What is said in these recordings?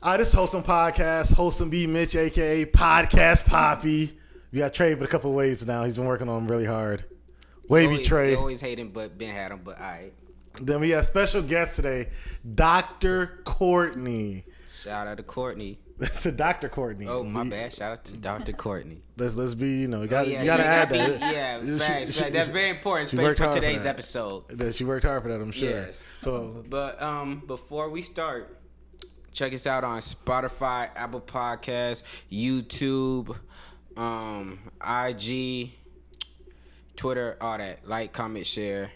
This is Wholesome Podcast, Wholesome B, Mitch, a.k.a. Podcast Poppy. We got Trey with a couple of waves now. He's been working on them really hard. Wavy Trey. You always hate him, but Ben had him, but all right. Then we have special guest today, Dr. Courtnry. Shout out to Courtnry. To Dr. Courtnry. Oh, my bad. Shout out to Dr. Courtney. Let's be, you gotta add that. Yeah, facts. That's very important, especially for today's episode. She worked hard for that, I'm sure. Yes. So, but before we start, check us out on Spotify, Apple Podcasts, YouTube, IG, Twitter, all that. Like, comment, share,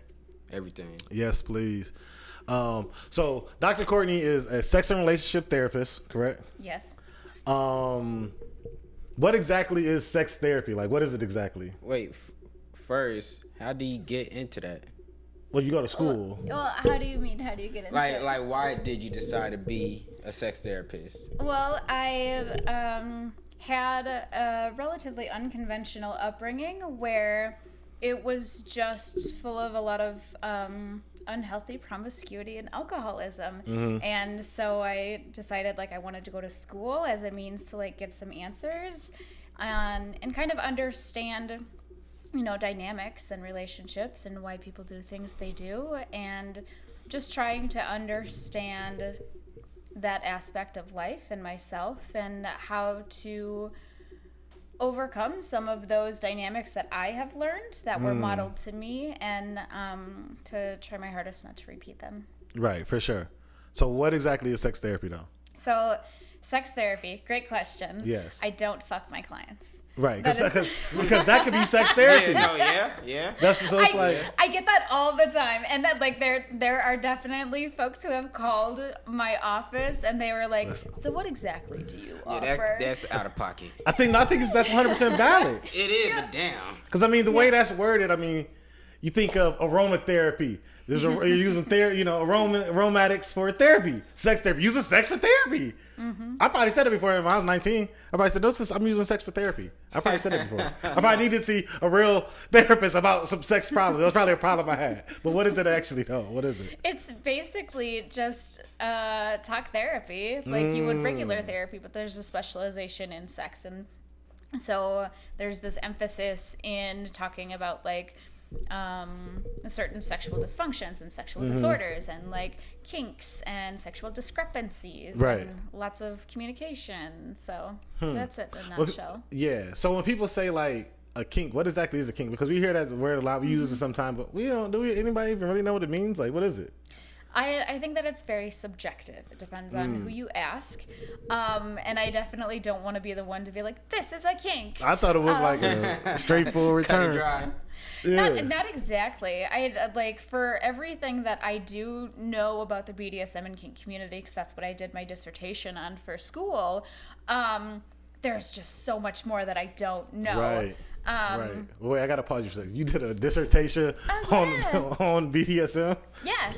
everything. Yes, please. So Dr. Courtnry is a sex and relationship therapist, correct? Yes. What exactly is sex therapy? Like, what is it exactly? Wait, first, how do you get into that? Well, you go to school. Well, how do you mean? How do you get into it? Like, why did you decide to be a sex therapist? Well, I had a relatively unconventional upbringing where it was just full of a lot of unhealthy promiscuity and alcoholism. Mm-hmm. And so I decided I wanted to go to school as a means to get some answers and kind of understand dynamics and relationships and why people do things they do, and just trying to understand that aspect of life and myself and how to overcome some of those dynamics that I have learned that were modeled to me, and to try my hardest not to repeat them. Right, for sure. So what exactly is sex therapy though? So sex therapy, great question. Yes. I don't fuck my clients. Right, because that could be sex therapy. Yeah. That's so it's I get that all the time, and that there are definitely folks who have called my office and they were like, "Listen. So what exactly do you offer?" That's out of pocket. I think that's 100% valid. It is, but damn. Because the way that's worded, you think of aromatherapy. You're using aromatics for therapy, sex therapy, using sex for therapy. Mm-hmm. I probably said it before when I was 19. I probably said, I'm using sex for therapy. I probably said it before. I probably needed to see a real therapist about some sex problems. That was probably a problem I had. But what is it actually, though? What is it? It's basically just talk therapy, like you would regular therapy, but there's a specialization in sex. And so there's this emphasis in talking about certain sexual dysfunctions and sexual disorders and kinks and sexual discrepancies, right, and lots of communication. So that's it in a nutshell. Yeah. So when people say a kink, what exactly is a kink? Because we hear that word a lot, we use it sometimes, but anybody even really know what it means? What is it? I think that it's very subjective. It depends on who you ask. And I definitely don't want to be the one to be like, this is a kink. I thought it was a straightforward term. Dry. Yeah. Not exactly. I for everything that I do know about the BDSM and kink community, because that's what I did my dissertation on for school. There's just so much more that I don't know. Right. Right. Wait, I gotta pause you for a second. You did a dissertation on BDSM? Yeah.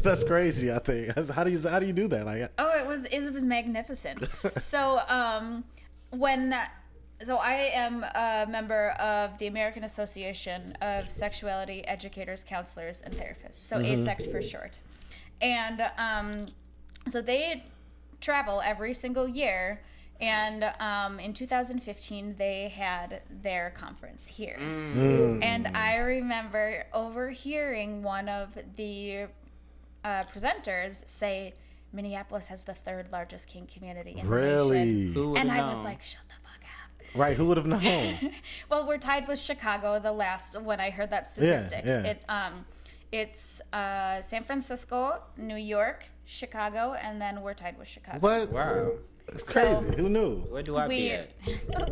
That's crazy. I think. How do you do that? It was magnificent. So So I am a member of the American Association of Sexuality Educators, Counselors, and Therapists, so ASECT for short. And so they travel every single year, and in 2015 they had their conference here. And I remember overhearing one of the presenters say, Minneapolis has the third largest kink community in the nation. And I was like, shut the fuck up. Right, who would have known? Well, we're tied with Chicago when I heard that statistics. Yeah. It's San Francisco, New York, Chicago, and then we're tied with Chicago. What? Wow. It's crazy. Who knew? Where do I be at?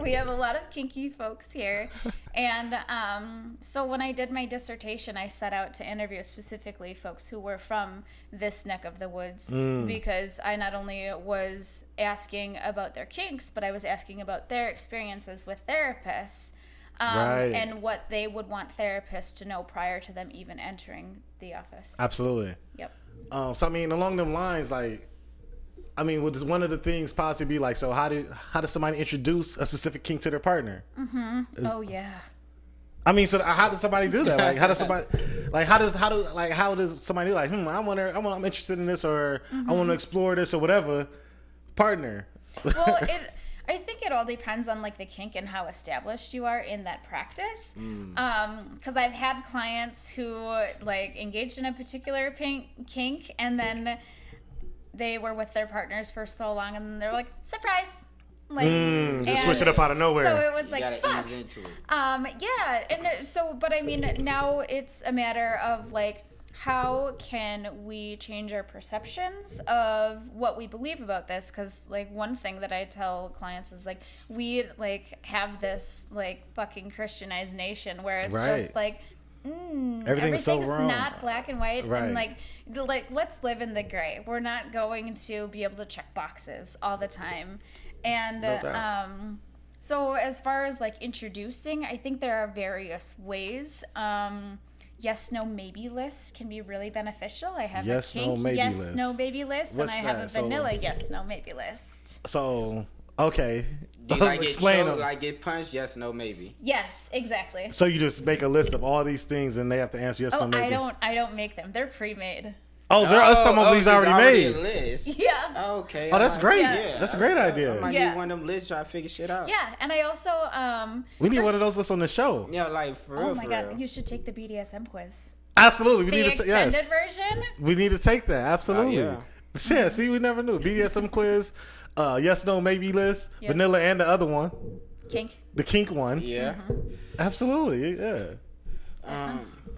We have a lot of kinky folks here. And so when I did my dissertation, I set out to interview specifically folks who were from this neck of the woods, because I not only was asking about their kinks, but I was asking about their experiences with therapists, and what they would want therapists to know prior to them even entering the office. Absolutely. Yep. So along them lines, would one of the things possibly be so how does somebody introduce a specific kink to their partner? Mm-hmm. Oh yeah. So how does somebody do that? How does somebody how does somebody do I'm interested in this, or I want to explore this or whatever? partner. Well, I think it all depends on like the kink and how established you are in that practice. Because I've had clients who like engaged in a particular kink and then they were with their partners for so long and they're like, surprise. Like, just switch it up out of nowhere. So it was like, you fuck. ease into it. Yeah, and so, but I mean, now it's a matter of like, how can we change our perceptions of what we believe about this? Because like one thing that I tell clients is like, we like have this like fucking Christianized nation where it's just like, everything's so wrong. Not black and white, Right. and like let's live in the gray. We're not going to be able to check boxes all the time. And so as far as like introducing, I think there are various ways. Yes, no, maybe list can be really beneficial. I have Yes, a kink no, maybe yes, list. no, maybe list, What's and I have that? a So- vanilla yes, no, maybe list. So, okay. Do you like Explain get them. choked, like get punched? Yes, no, maybe. Yes, exactly. So you just make a list of all these things and they have to answer yes, no, maybe. I don't make them. They're pre-made. Oh, there are some of these so already a made. list. Yeah. Okay. Oh, that's great. Yeah. That's a great I idea. might Yeah. need one of them lists try to figure shit out. Yeah, and I also We need one of those lists on the show. Yeah, like for real. oh my for god, real. you should take the BDSM quiz. Absolutely. We The need to extended yes. version? We need to take that. Absolutely. yeah. Yeah, see, we never knew. BDSM quiz, yes, no, maybe list, Yep. vanilla and the other one, Kink. the kink one. Yeah. Absolutely, yeah.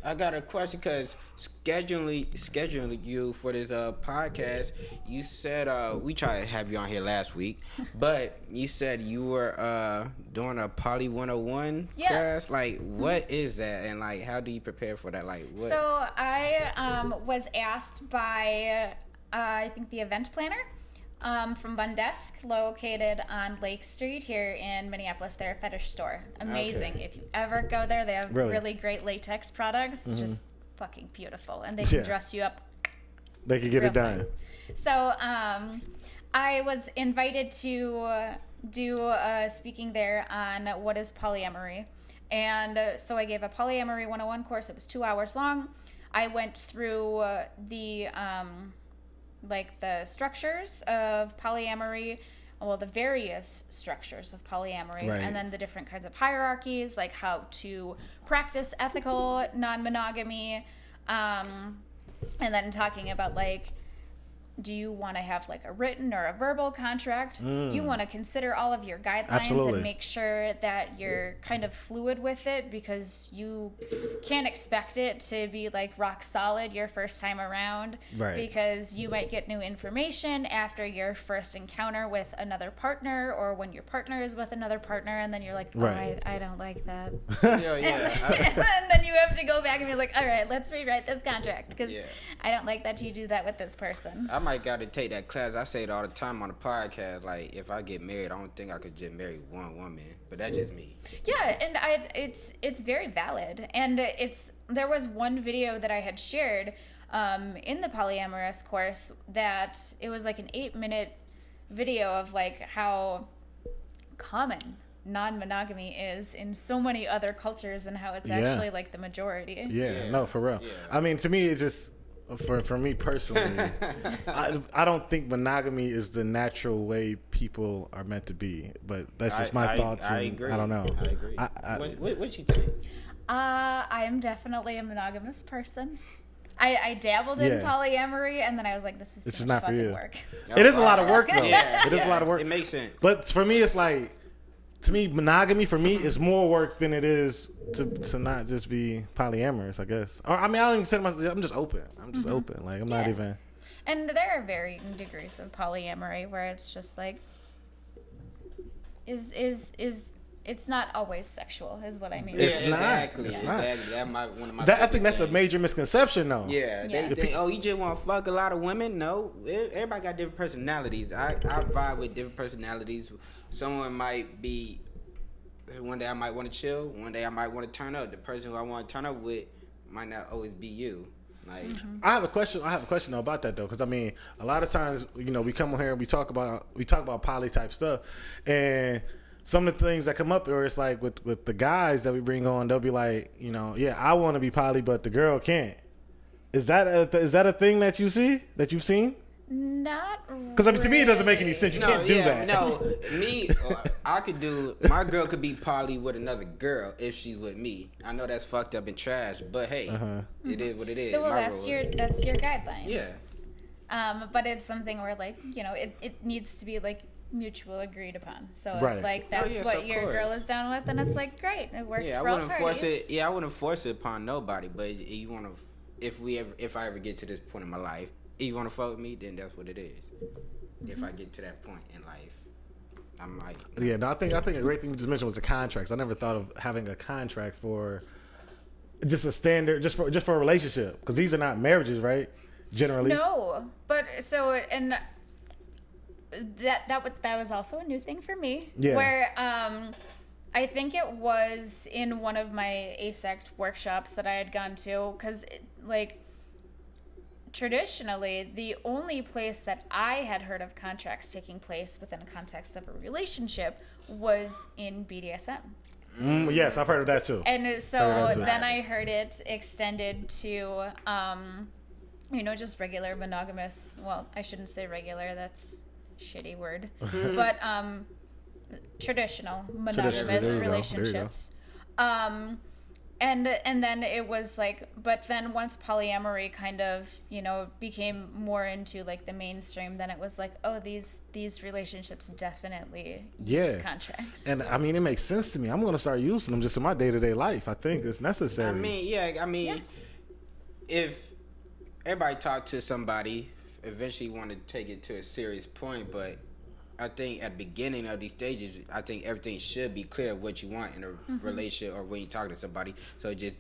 I got a question because scheduling you for this podcast, you said we tried to have you on here last week, but you said you were doing a Poly 101 Yeah. class. Like, what is that, and like, how do you prepare for that? Like, what? So I was asked by, I think, the event planner from Bundesk, located on Lake Street here in Minneapolis. They're a fetish store. Amazing. Okay. If you ever go there, they have Really? really great latex products. Just fucking beautiful. And they can Yeah. dress you up. They could get Real it done. fun. So I was invited to do speaking there on what is polyamory. And so I gave a polyamory 101 course. It was 2 hours long. I went through the structures of polyamory, well, the various structures of polyamory, Right. and then the different kinds of hierarchies, like how to practice ethical non-monogamy, and then talking about like, do you want to have like a written or a verbal contract? You want to consider all of your guidelines Absolutely. and make sure that you're kind of fluid with it, because you can't expect it to be like rock solid your first time around. Right. Because you might get new information after your first encounter with another partner, or when your partner is with another partner, and then you're like, oh, Right. I don't like that. yeah. And then you have to go back and be like, all right, let's rewrite this contract, because Yeah. I don't like that you do that with this person. I might got to take that class. I say it all the time on the podcast. Like, if I get married, I don't think I could just marry one woman. But that's just me. Yeah, and it's very valid. And there was one video that I had shared in the polyamorous course that it was like an 8-minute video of like how common non-monogamy is in so many other cultures and how it's Yeah. actually like the majority. Yeah, no, for real. Yeah. I mean, to me, it's just for me personally, I don't think monogamy is the natural way people are meant to be. But that's just my thoughts. I and agree. I don't know. I agree. What you think? I am definitely a monogamous person. I dabbled in Yeah. polyamory, and then I was like, this is It's too just much not for fucking you. work. It is a lot of work, though. Yeah, It is a lot of work. It makes sense. But for me, it's like, to me, monogamy for me is more work than it is to not just be polyamorous, I guess. Or I mean, I don't even say myself. I'm just open. I'm just open. Like I'm not Yeah. even. And there are varying degrees of polyamory where it's just like, it's not always sexual, is what I mean. It's not. Exactly. It's not. Exactly. That might one of my. That, I think that's a favorite major misconception, though. things. Yeah, Yeah. they think, oh, you just want to fuck a lot of women? No, everybody got different personalities. I vibe with different personalities. Someone might be. One day I might want to chill. One day I might want to turn up. The person who I want to turn up with might not always be you. Like, I have a question though about that though, because I mean, a lot of times, you know, we come on here and we talk about poly type stuff, and some of the things that come up, or it's like with the guys that we bring on, they'll be like, you know, yeah, I want to be poly, but the girl can't. Is that a thing that you see, that you've seen? Not Because I mean, to me, it doesn't make any sense. You can't do that. No, I could do. My girl could be poly with another girl if she's with me. I know that's fucked up and trash, but hey, it is what it is. Well, that's your guideline. Yeah. But it's something where like it needs to be like mutual agreed upon. So Right. if like that's what your girl is down with, then it's like great. It works for all parties. Force it. Yeah, I wouldn't force it upon nobody. But you want to, if I ever get to this point in my life. If you want to fuck with me, then that's what it is. If I get to that point in life, I might. Yeah, no, I think a great thing you just mentioned was the contracts. I never thought of having a contract for just a standard, just for a relationship, because these are not marriages, right? Generally. No, but so and that was also a new thing for me. Yeah. Where I think it was in one of my ASECT workshops that I had gone to, because like. Traditionally, the only place that I had heard of contracts taking place within the context of a relationship was in BDSM. Yes, I've heard of that too. And so then I heard it extended to, just regular monogamous. Well, I shouldn't say regular. That's a shitty word. But traditional monogamous relationships. And then it was like, but then once polyamory kind of, became more into like the mainstream, then it was like, oh, these relationships definitely use contracts. And I mean, it makes sense to me. I'm going to start using them just in my day-to-day life. I think it's necessary. If everybody talk to somebody, eventually want to take it to a serious point, but I think at the beginning of these stages, I think everything should be clear what you want in a relationship or when you talk to somebody. So just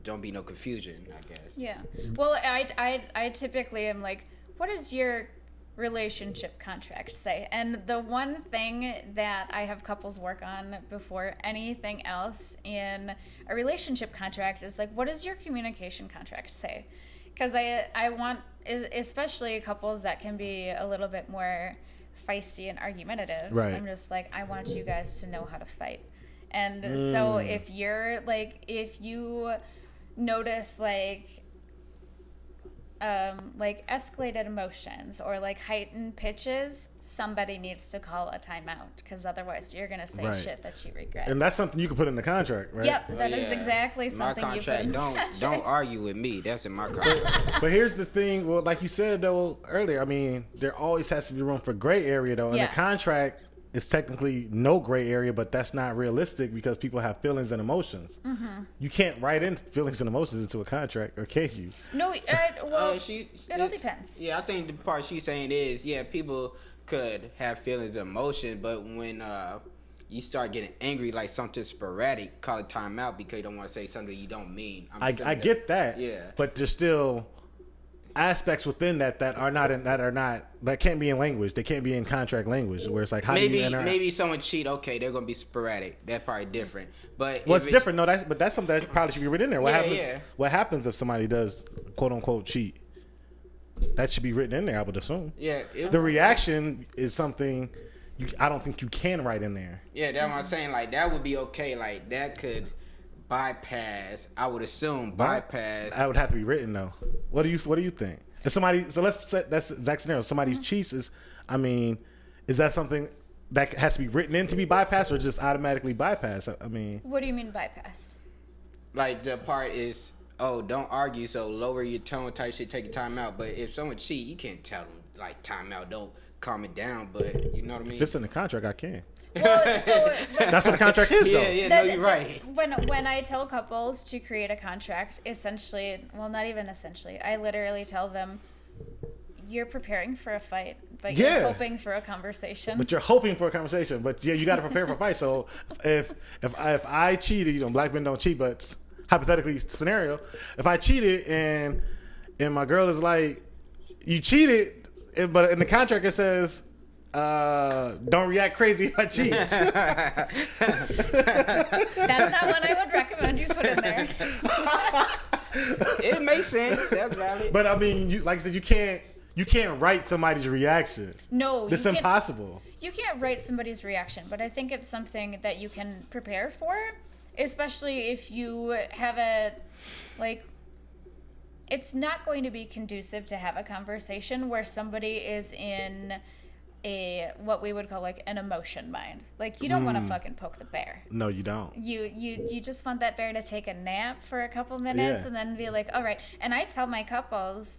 don't be no confusion, I guess. Yeah. Well, I typically am like, what does your relationship contract say? And the one thing that I have couples work on before anything else in a relationship contract is like, what does your communication contract say? Because I want, especially couples that can be a little bit more feisty and argumentative. Right. I'm just like, I want you guys to know how to fight. And so if you notice like escalated emotions or like heightened pitches, somebody needs to call a timeout, because otherwise you're gonna say shit that you regret. And that's something you can put in the contract, right? Yep, that is exactly something you put in the contract. Don't argue with me. That's in my contract. But here's the thing. Well, like you said though earlier, I mean, there always has to be room for gray area though. And the contract is technically no gray area, but that's not realistic because people have feelings and emotions. You can't write in feelings and emotions into a contract, or can you? No, it all depends. Yeah, I think the part she's saying is, people could have feelings and emotions, but when you start getting angry, like something sporadic, call it timeout because you don't want to say something you don't mean. I get that. Yeah. But there's still aspects within that can't be in language. They can't be in contract language, where it's like how do you interact? Maybe someone cheat. Okay, they're gonna be sporadic. That's probably different. But it's different. No, that's something that probably should be written in there. What happens if somebody does quote unquote cheat? That should be written in there, I would assume. Yeah. The reaction is something I don't think you can write in there. Yeah, that's what I'm saying. Like that would be okay. Like that could bypass. I would assume bypass. That would have to be written though. What do you think? If somebody, so let's say that's the exact scenario. Somebody cheats. Is that something that has to be written in to be bypassed, or just automatically bypassed? I mean, what do you mean bypassed? Like the part is, don't argue, so lower your tone type shit, take your time out. But if someone cheat, you can't tell them like time out, don't calm it down. But you know what I mean? If it's in the contract, I can. Well, that's what the contract is, though. Yeah, you're right. When I tell couples to create a contract, essentially, well, not even essentially, I literally tell them, you're preparing for a fight, but you're hoping for a conversation. But you're hoping for a conversation, but you got to prepare for a fight. So if I cheated, black men don't cheat, but hypothetically scenario, if I cheated and my girl is like, you cheated, but in the contract it says, don't react crazy if I cheat. That's not what I would recommend you put in there. It makes sense. That's valid. But I mean, like I said, you can't write somebody's reaction. No, it's impossible. You can't write somebody's reaction, but I think it's something that you can prepare for, especially if you have it's not going to be conducive to have a conversation where somebody is in a what we would call like an emotion mind. Like you don't want to fucking poke the bear. No, you don't. You just want that bear to take a nap for a couple minutes and then be like, all right. And I tell my couples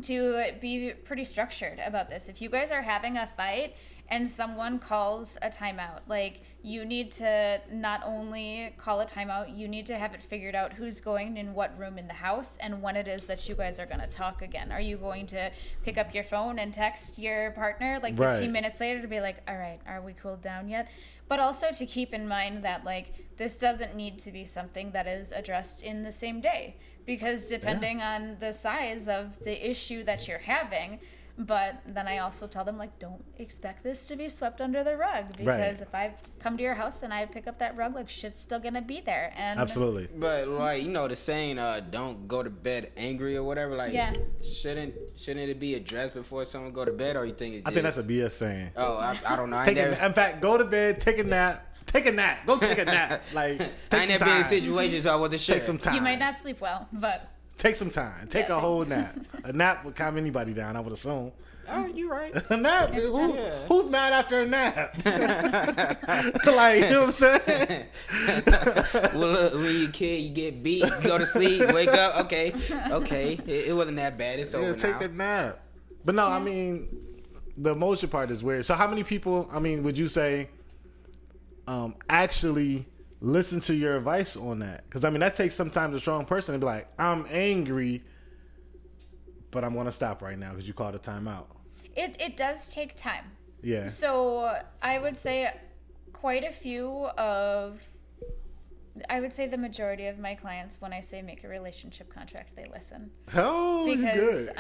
to be pretty structured about this. If you guys are having a fight and someone calls a timeout, like you need to not only call a timeout, you need to have it figured out who's going in what room in the house and when it is that you guys are going to talk again. Are you going to pick up your phone and text your partner like 15 minutes later to be like, all right, are we cooled down yet? But also to keep in mind that like this doesn't need to be something that is addressed in the same day, because depending on the size of the issue that you're having. But then I also tell them, like, don't expect this to be swept under the rug, because if I come to your house and I pick up that rug, like, shit's still gonna be there. And absolutely. But like, you know, the saying, don't go to bed angry or whatever. Like, shouldn't it be addressed before someone go to bed, or you think it's just... I think that's a BS saying. Oh, I don't know. In fact, go to bed, take a nap. Take a nap. Go take a nap. Like, I ain't never been in situations I wasn't sure. Take some time. You might not sleep well, but... Take some time. Take a whole nap. A nap would calm anybody down, I would assume. Oh, you're right. A nap? Who's mad after a nap? Like, you know what I'm saying? Well, look, when you're a kid, you get beat, you go to sleep, wake up. Okay. It wasn't that bad. It's over now. Take a nap. But no, I mean, the emotion part is weird. So how many people, I mean, would you say actually listen to your advice on that? Because I mean that takes sometimes a strong person to be like, I'm angry, but I'm gonna stop right now because you called a timeout. It does take time. Yeah. So I would say quite a few of, I would say the majority of my clients, when I say make a relationship contract, they listen. Oh, because good.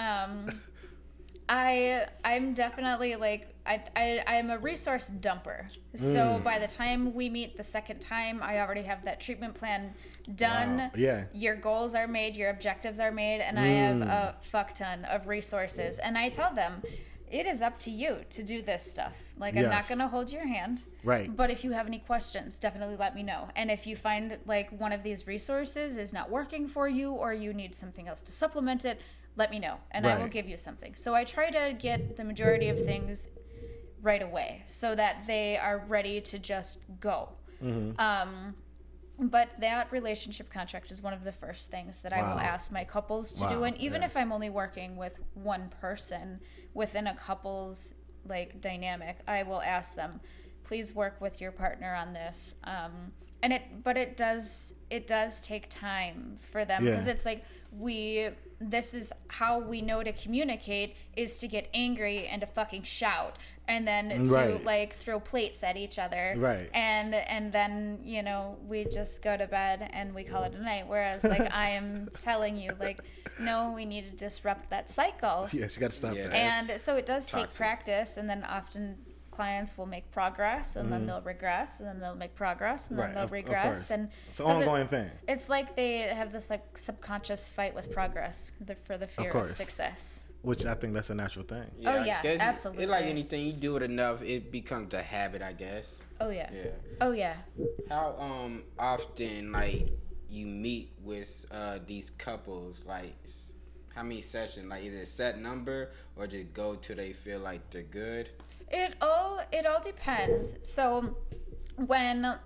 I'm definitely like I'm a resource dumper. So by the time we meet the second time, I already have that treatment plan done. Wow. Yeah. Your goals are made, your objectives are made, and I have a fuck ton of resources. And I tell them, it is up to you to do this stuff. Like, I'm not going to hold your hand. Right. But if you have any questions, definitely let me know. And if you find like one of these resources is not working for you, or you need something else to supplement it, let me know, and I will give you something. So I try to get the majority of things right away so that they are ready to just go. But that relationship contract is one of the first things that I will ask my couples to do. And even if I'm only working with one person within a couple's like dynamic, I will ask them, please work with your partner on this. But it does take time for them, because it's like this is how we know to communicate, is to get angry and to fucking shout, and then to like throw plates at each other, and then, you know, we just go to bed and we call it a night. Whereas like I am telling you, like, no, we need to disrupt that cycle. Yes, you got to stop that. And so it does take practice, and then often clients will make progress, and then they'll regress, and then they'll make progress, and then they'll regress, and it's an ongoing thing. It's like they have this like subconscious fight with progress for the fear of success. Which I think that's a natural thing. Yeah, absolutely. It's like anything, you do it enough, it becomes a habit, I guess. Oh yeah. How often like you meet with these couples? Like, how many sessions? Like, is it a set number, or just go till they feel like they're good? It all depends. So when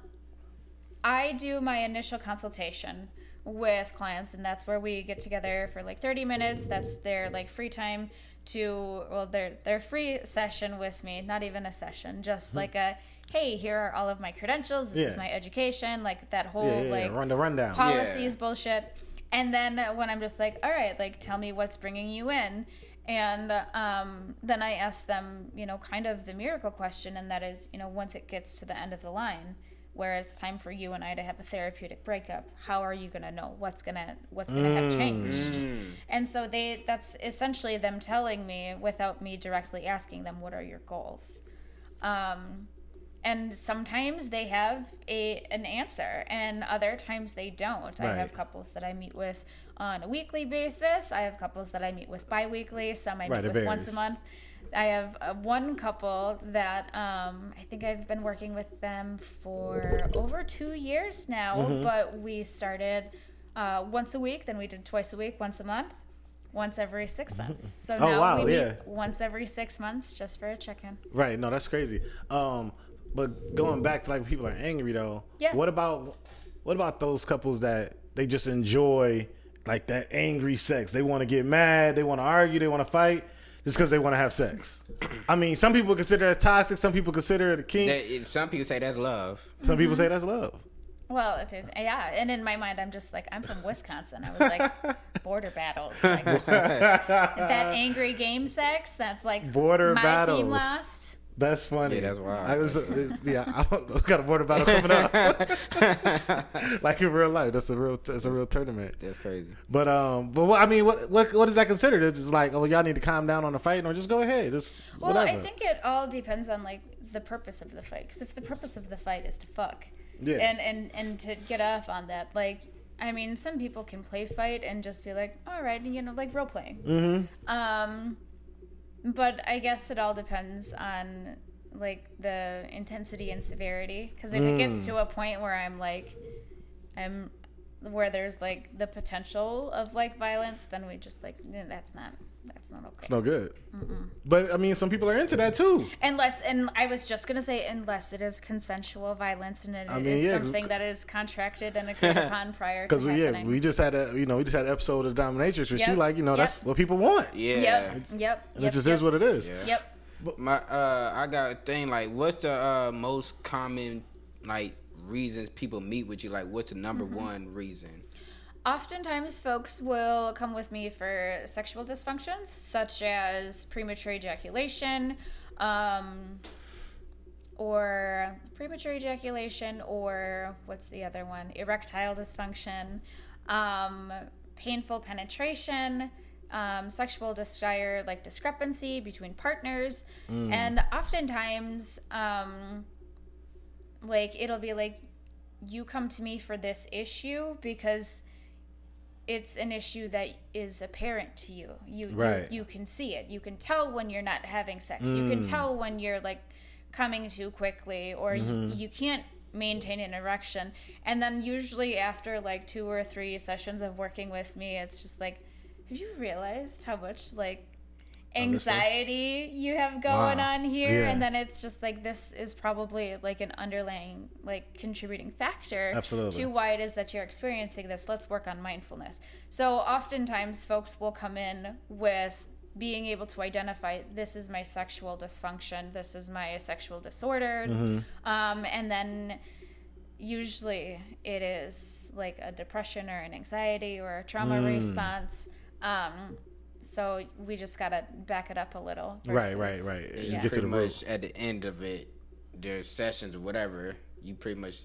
I do my initial consultation with clients, and that's where we get together for like 30 minutes. That's their like free time their free session with me, not even a session, just like a, hey, here are all of my credentials. This is my education, like that whole run the rundown. Policies bullshit. And then when I'm just like, all right, like tell me what's bringing you in. And then I ask them, you know, kind of the miracle question, and that is, you know, once it gets to the end of the line, where it's time for you and I to have a therapeutic breakup, how are you gonna know what's gonna have changed? And so that's essentially them telling me without me directly asking them, what are your goals? And sometimes they have an answer, and other times they don't. I have couples that I meet with on a weekly basis. I have couples that I meet with bi-weekly. Some I meet with once a month. I have one couple that I think I've been working with them for over 2 years now, but we started once a week. Then we did twice a week, once a month, once every 6 months. So Oh, now wow, we meet yeah. once every 6 months just for a check-in. Right. No, that's crazy. But going back to like people are angry though. Yeah. What about those couples that they just enjoy like that angry sex? They want to get mad, they want to argue, they want to fight just because they want to have sex. I mean, some people consider it toxic. Some people consider it a kink. Some people say that's love. Some people say that's love. Well, yeah, and in my mind, I'm just like, I'm from Wisconsin. I was like, border battles. Like, that angry game sex, that's like Border my battles. Team lost. That's funny. Yeah, that's wild. I got a border battle coming up. Like in real life, that's a real tournament. That's crazy. But what, I mean, what is that considered? It's just like, oh, y'all need to calm down on the fight, or just go ahead. Just Well, whatever. I think it all depends on like the purpose of the fight. Because if the purpose of the fight is to fuck, Yeah. and to get off on that, like, I mean, some people can play fight and just be like, all right, like role playing. Mm-hmm. But I guess it all depends on like the intensity and severity. Because if it gets to a point where where there's like the potential of like violence, then we just like, that's not okay. It's no good. Mm-mm. But I mean, some people are into that too. And I was just gonna say, unless it is consensual violence and it is something that is contracted and agreed upon prior to happening. we just had an episode of Dominatrix where she Yep. like, that's what people want. Yeah. Yep. And it just is what it is. Yeah. Yep. I got a thing like, what's the most common like reasons people meet with you? Like, what's the number one reason? Oftentimes, folks will come with me for sexual dysfunctions, such as premature ejaculation, or what's the other one? Erectile dysfunction, painful penetration, sexual desire, like discrepancy between partners, and oftentimes, like it'll be like, you come to me for this issue because it's an issue that is apparent to you. You can see it. You can tell when you're not having sex. You can tell when you're like coming too quickly, or you can't maintain an erection. And then usually after like 2 or 3 sessions of working with me, it's just like, have you realized how much like anxiety you have going on here? Yeah. And then it's just like, this is probably like an underlying like contributing factor to why it is that you're experiencing this. Let's work on mindfulness. So oftentimes folks will come in with being able to identify, this is my sexual dysfunction, this is my sexual disorder, and then usually it is like a depression or an anxiety or a trauma response. So we just gotta back it up a little. Right. Yeah. You get to the root. At the end of it, their sessions or whatever, you pretty much,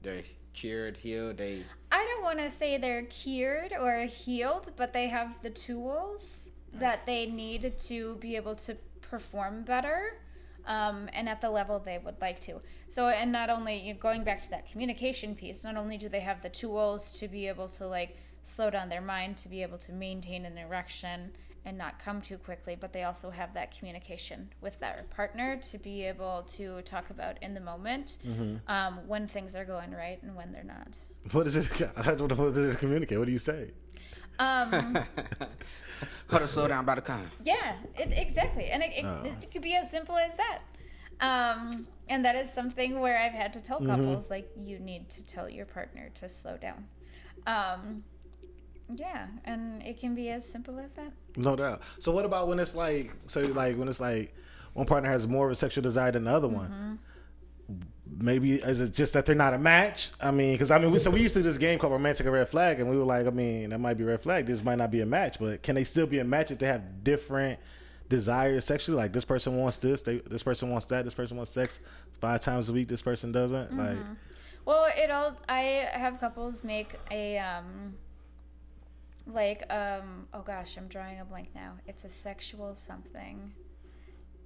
they're cured, healed. I don't want to say they're cured or healed, but they have the tools that they need to be able to perform better, and at the level they would like to. So, and not only, going back to that communication piece, not only do they have the tools to be able to like slow down their mind, to be able to maintain an erection and not come too quickly, but they also have that communication with their partner to be able to talk about in the moment when things are going right and when they're not. What is it? I don't know what to communicate. What do you say? Hold on, slow down, about to come. Yeah, exactly. And it could be as simple as that. And that is something where I've had to tell couples, like, you need to tell your partner to slow down. Yeah, and it can be as simple as that. No doubt. So what about when it's like, one partner has more of a sexual desire than the other one? Maybe is it just that they're not a match? I mean, because we used to do this game called Romantic or Red Flag, and we were like, I mean, that might be red flag. This might not be a match, but can they still be a match if they have different desires sexually? Like, this person wants this, this person wants that, this person wants sex 5 times a week, this person doesn't. Like, well, I have couples make a oh gosh, I'm drawing a blank now. It's a sexual something.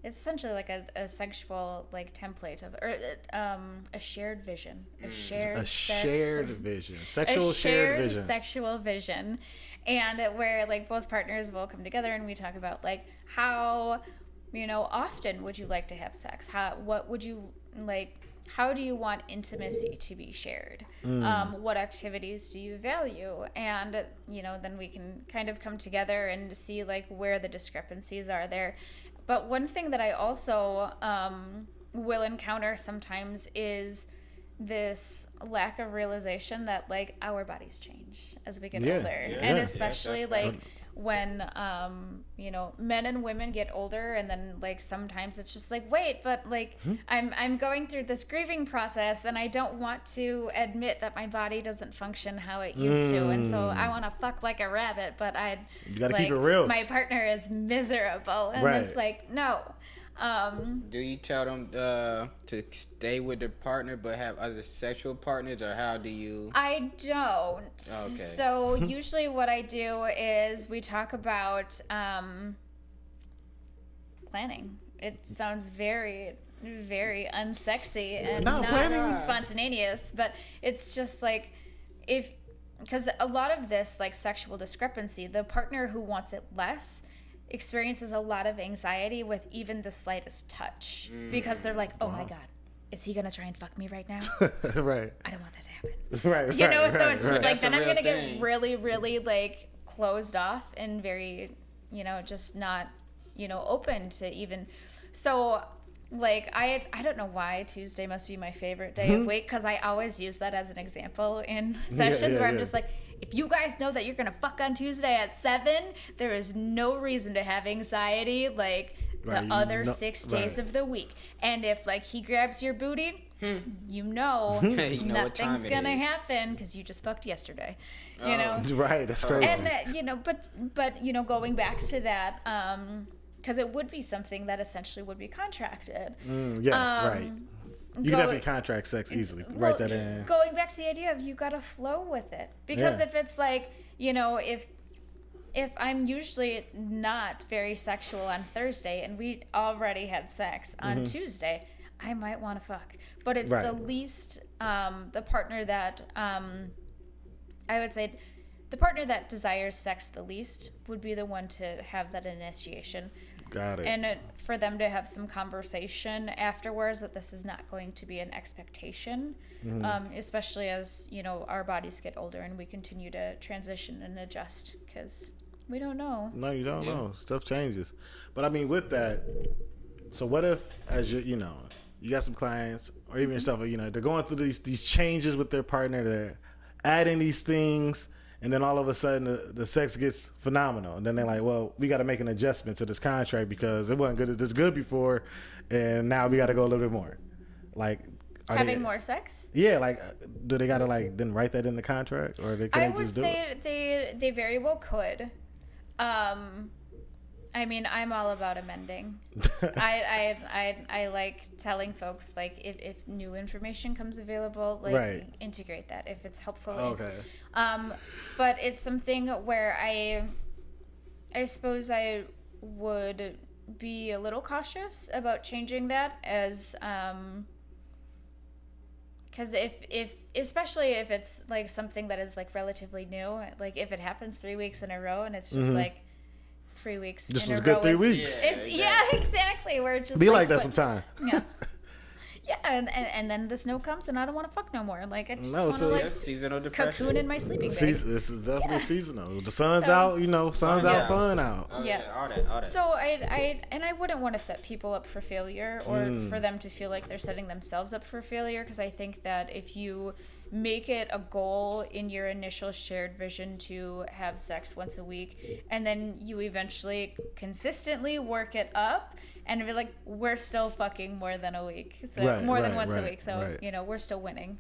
It's essentially like a sexual like template of, or a shared vision, shared vision, sexual shared vision, sexual vision, and where like both partners will come together and we talk about like how, often would you like to have sex? What would you like? how do you want intimacy to be shared? What activities do you value? And, then we can kind of come together and see like where the discrepancies are there. But one thing that I also will encounter sometimes is this lack of realization that like our bodies change as we get older. And especially like when men and women get older, and then like sometimes it's just like, wait, but like I'm going through this grieving process and I don't want to admit that my body doesn't function how it used to, and so I want to fuck like a rabbit, but you gotta keep it real. My partner is miserable, and it's like, no. Do you tell them to stay with their partner but have other sexual partners, or how do you? I don't. Okay. So usually what I do is we talk about planning. It sounds very, very unsexy and not spontaneous, but it's just like because a lot of this like sexual discrepancy, the partner who wants it less experiences a lot of anxiety with even the slightest touch, because they're like, oh my God, is he gonna try and fuck me right now? Right. I don't want that to happen. Right. So it's just like, then I'm gonna get really, really like closed off and very, just not, open to even. So like I don't know why Tuesday must be my favorite day of week, because I always use that as an example in sessions where I'm just like, if you guys know that you're gonna fuck on Tuesday at 7, there is no reason to have anxiety like the other 6 days of the week. And if like he grabs your booty, nothing's gonna happen because you just fucked yesterday. Right, that's crazy. And but going back to that, because it would be something that essentially would be contracted. Yes, right. You can definitely contract sex easily. Write that in. Going back to the idea of you got to flow with it. Because if it's like, if I'm usually not very sexual on Thursday and we already had sex on Tuesday, I might want to fuck. But it's the least, the partner that, I would say, the partner that desires sex the least would be the one to have that initiation. Got it. And for them to have some conversation afterwards that this is not going to be an expectation, especially as, our bodies get older and we continue to transition and adjust, because we don't know. No, you don't know. Stuff changes. But I mean, with that, so what if, as you got some clients or even yourself, they're going through these changes with their partner, they're adding these things, and then all of a sudden the sex gets phenomenal. And then they're like, well, we got to make an adjustment to this contract because it wasn't this good before, and now we got to go a little bit more. Like, having more sex? Yeah, like, do they got to then write that in the contract, or they can't just do it? I would say they very well could. I mean, I'm all about amending. I like telling folks, like, if new information comes available, like, integrate that if it's helpful. Okay. But it's something where I suppose I would be a little cautious about changing that, as because if especially if it's like something that is like relatively new, like if it happens 3 weeks in a row and it's just like 3 weeks this in was a good row 3 weeks. Yeah, exactly. Where it's just be like that sometime. Yeah. Yeah, and then the snow comes and I don't want to fuck no more. Like, I just want to like seasonal depression. Cocoon in my sleeping bag. This is definitely seasonal. The sun's out, sun's out, fun out. All that. So I wouldn't want to set people up for failure, or for them to feel like they're setting themselves up for failure, because I think that if you make it a goal in your initial shared vision to have sex once a week, and then you eventually consistently work it up and be like, we're still fucking more than a week, so more than once a week, so we're still winning.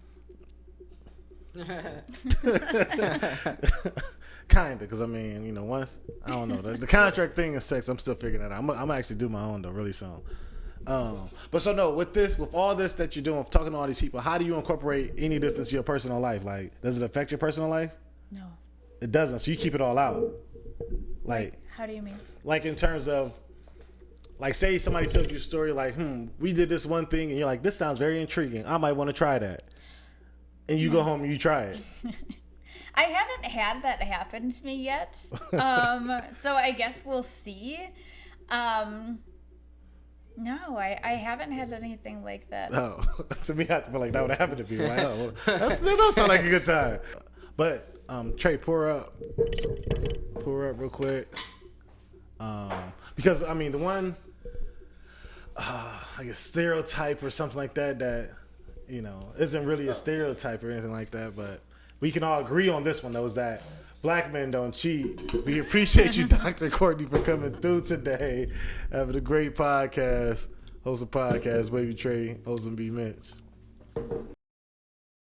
Kinda, because I mean, once, I don't know, the contract thing is sex, I'm still figuring that out. I'm gonna actually do my own though really soon. But so no, with all this that you're doing, talking to all these people, how do you incorporate any of this into your personal life? Like, does it affect your personal life? No. It doesn't. So you keep it all out. Like, how do you mean? Like, in terms of, like, say somebody told you a story like, we did this one thing, and you're like, this sounds very intriguing, I might want to try that. And you go home and you try it. I haven't had that happen to me yet. So I guess we'll see. No, I haven't had anything like that. Oh, to me, I feel like that would happen to me. Like, oh, that does sound like a good time. But Trey, pour up real quick. Because I mean, the one, like a stereotype or something like that, isn't really a stereotype or anything like that. But we can all agree on this one, though, is that black men don't cheat. We appreciate you, Dr. Courtnry, for coming through today. Having a great podcast. Wholesome Podcast, Baby Trey, Wholesome B. Mitch.